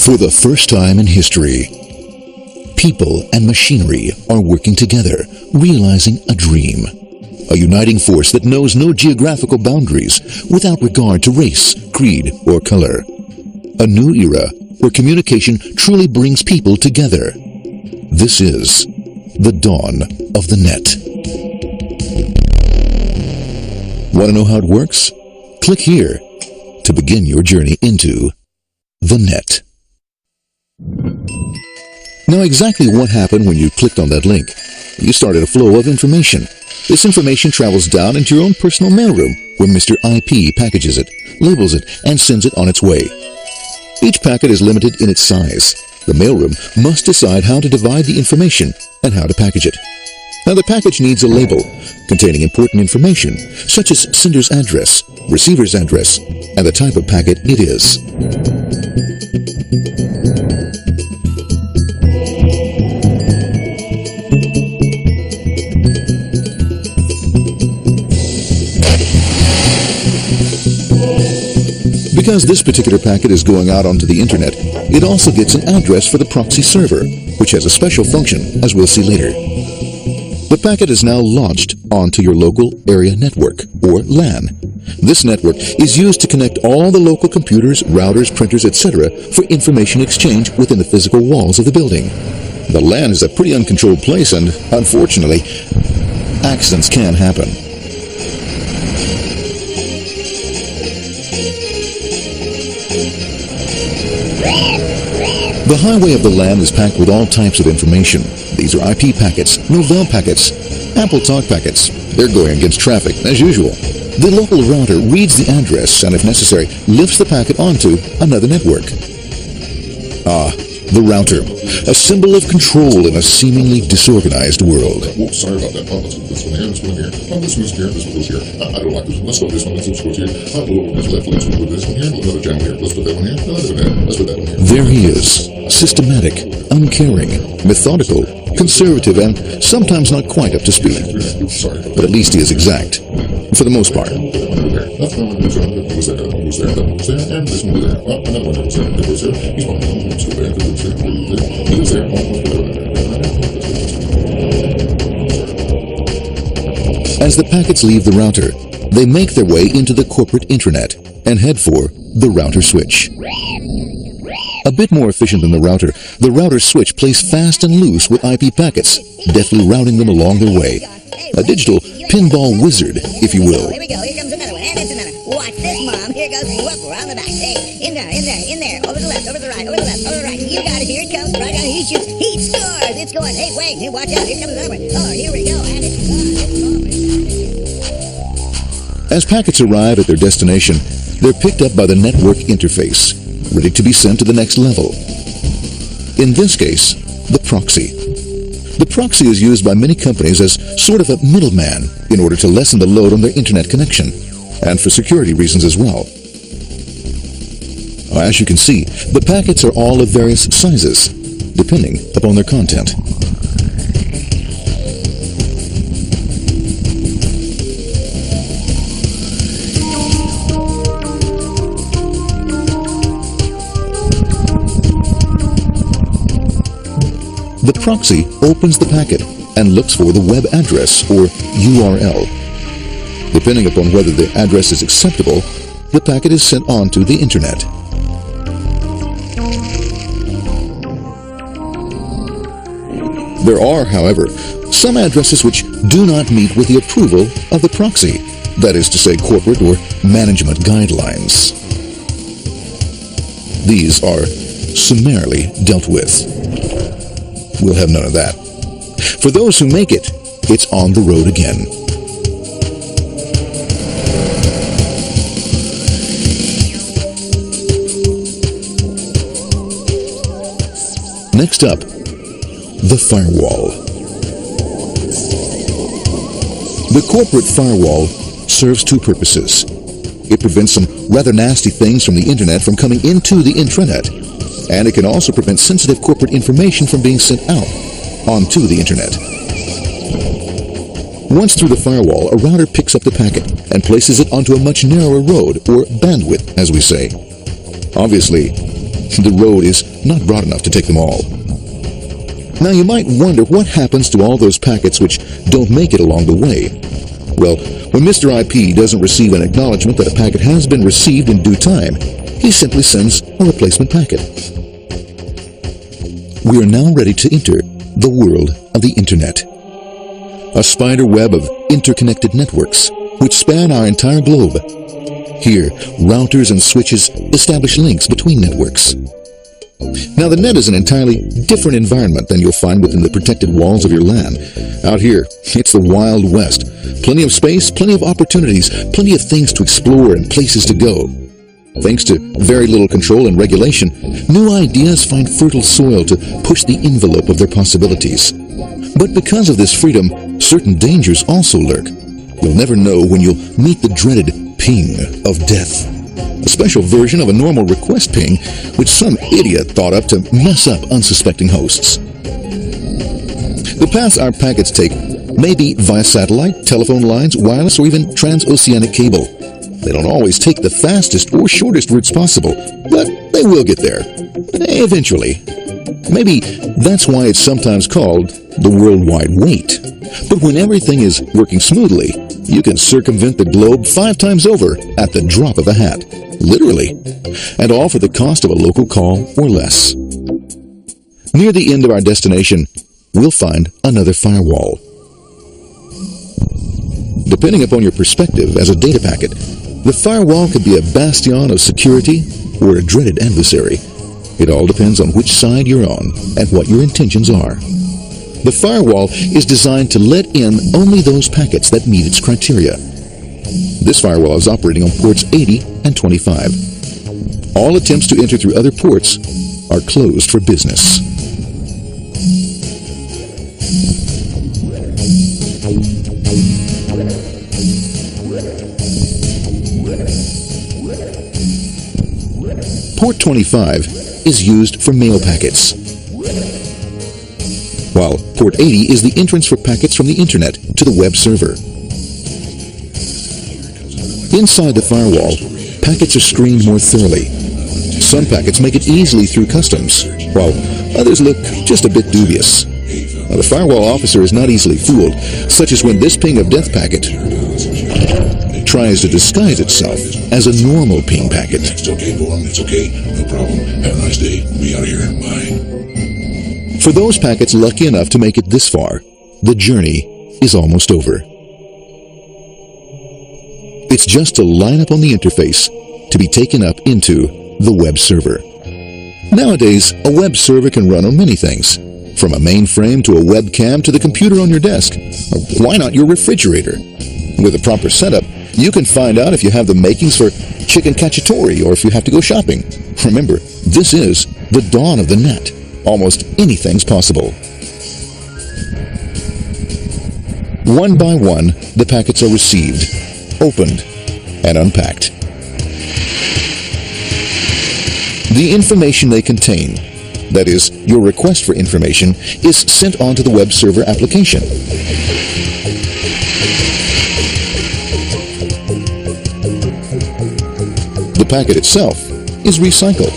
For the first time in history, people and machinery are working together, realizing a dream. A uniting force that knows no geographical boundaries without regard to race, creed, or color. A new era where communication truly brings people together. This is the dawn of the net. Want to know how it works? Click here to begin your journey into the net. Now, exactly what happened when you clicked on that link? You started a flow of information. This information travels down into your own personal mailroom, where Mr. IP packages it, labels it, and sends it on its way. Each packet is limited in its size. The mailroom must decide how to divide the information and how to package it. Now, the package needs a label containing important information, such as sender's address, receiver's address, and the type of packet it is. Because this particular packet is going out onto the internet, it also gets an address for the proxy server, which has a special function, as we'll see later. The packet is now launched onto your local area network, or LAN. This network is used to connect all the local computers, routers, printers, etc. for information exchange within the physical walls of the building. The LAN is a pretty uncontrolled place, and unfortunately, accidents can happen. The highway of the LAN is packed with all types of information. These are IP packets, Novell packets, Apple Talk packets. They're going against traffic, as usual. The local router reads the address and, if necessary, lifts the packet onto another network. The router, a symbol of control in a seemingly disorganized world. Whoops, sorry about that. Let's put this one here, this one here. This one's here, this one goes here. I don't like this one. Let's go this one, this one goes here. Let's put this one here, another channel here. Let's put that one here, another one here. Let's put that one here. There he is, systematic, uncaring, methodical, conservative, and sometimes not quite up to speed. But at least he is exact, for the most part. That's one goes there, that one goes there, that one goes there, that one goes there, and this one goes there. Another one goes there, that goes there. He's one, let's go there, that goes there, that goes there. He goes there, As the packets leave the router, they make their way into the corporate intranet and head for the router switch. A bit more efficient than the router switch plays fast and loose with IP packets, deftly routing them along their way. A digital pinball wizard, if you will. Here we go. Here comes another one. And it's another one. Watch this, Mom. Here goes. Whoop, around the back. Hey, in there. Over the left, over the right, over the left, over the right. You got it. Here it comes. Right on. He shoots. He scores. It's going. Hey, wait. Hey, watch out. Here comes another one. Oh, here we go. And it's gone. As packets arrive at their destination, they're picked up by the network interface, ready to be sent to the next level. In this case, the proxy. The proxy is used by many companies as sort of a middleman in order to lessen the load on their internet connection, and for security reasons as well. As you can see, the packets are all of various sizes, depending upon their content. The proxy opens the packet and looks for the web address, or URL. Depending upon whether the address is acceptable, the packet is sent on to the internet. There are, however, some addresses which do not meet with the approval of the proxy, that is to say, corporate or management guidelines. These are summarily dealt with. We'll have none of that. For those who make it, it's on the road again. Next up, the firewall. The corporate firewall serves two purposes. It prevents some rather nasty things from the internet from coming into the intranet, and it can also prevent sensitive corporate information from being sent out onto the internet. Once through the firewall, a router picks up the packet and places it onto a much narrower road, or bandwidth, as we say. Obviously, the road is not broad enough to take them all. Now you might wonder what happens to all those packets which don't make it along the way. Well, when Mr. IP doesn't receive an acknowledgement that a packet has been received in due time, he simply sends a replacement packet. We are now ready to enter the world of the Internet. A spider web of interconnected networks which span our entire globe. Here, routers and switches establish links between networks. Now, the net is an entirely different environment than you'll find within the protected walls of your LAN. Out here, it's the Wild West. Plenty of space, plenty of opportunities, plenty of things to explore and places to go. Thanks to very little control and regulation, new ideas find fertile soil to push the envelope of their possibilities. But because of this freedom, certain dangers also lurk. You'll never know when you'll meet the dreaded ping of death. A special version of a normal request ping which some idiot thought up to mess up unsuspecting hosts. The paths our packets take may be via satellite, telephone lines, wireless, or even transoceanic cable. They don't always take the fastest or shortest routes possible, but they will get there. Eventually. Maybe that's why it's sometimes called the worldwide wait. But when everything is working smoothly, you can circumvent the globe 5 times over at the drop of a hat. Literally. And all for the cost of a local call or less. Near the end of our destination, we'll find another firewall. Depending upon your perspective as a data packet, the firewall could be a bastion of security or a dreaded adversary. It all depends on which side you're on and what your intentions are. The firewall is designed to let in only those packets that meet its criteria. This firewall is operating on ports 80 and 25. All attempts to enter through other ports are closed for business. Port 25 is used for mail packets, while port 80 is the entrance for packets from the Internet to the web server. Inside the firewall, packets are screened more thoroughly. Some packets make it easily through customs, while others look just a bit dubious. Now, the firewall officer is not easily fooled, such as when this ping of death packet tries to disguise itself as a normal ping packet. It's okay, go on. It's okay. No problem. Have a nice day. Be out of here. Bye. For those packets lucky enough to make it this far, the journey is almost over. It's just a line up on the interface to be taken up into the web server. Nowadays, a web server can run on many things, from a mainframe to a webcam to the computer on your desk, or why not your refrigerator? With a proper setup, you can find out if you have the makings for chicken cacciatore or if you have to go shopping. Remember, this is the dawn of the net. Almost anything's possible. One by one, the packets are received, opened, and unpacked. The information they contain, that is, your request for information, is sent on to the web server application. The packet itself is recycled,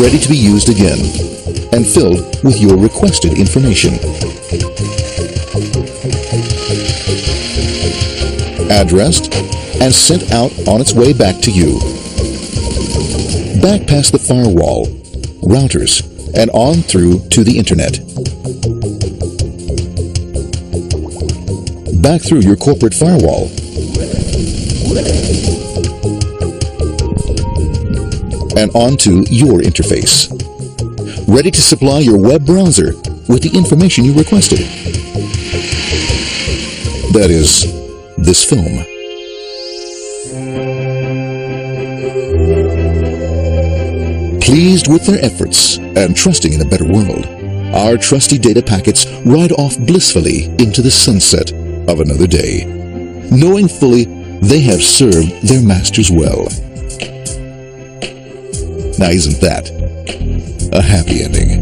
ready to be used again, and filled with your requested information. Addressed and sent out on its way back to you. Back past the firewall, routers, and on through to the Internet. Back through your corporate firewall. And onto your interface, ready to supply your web browser with the information you requested. That is, this film. Pleased with their efforts and trusting in a better world, our trusty data packets ride off blissfully into the sunset of another day, knowing fully they have served their masters well. Now, isn't that a happy ending?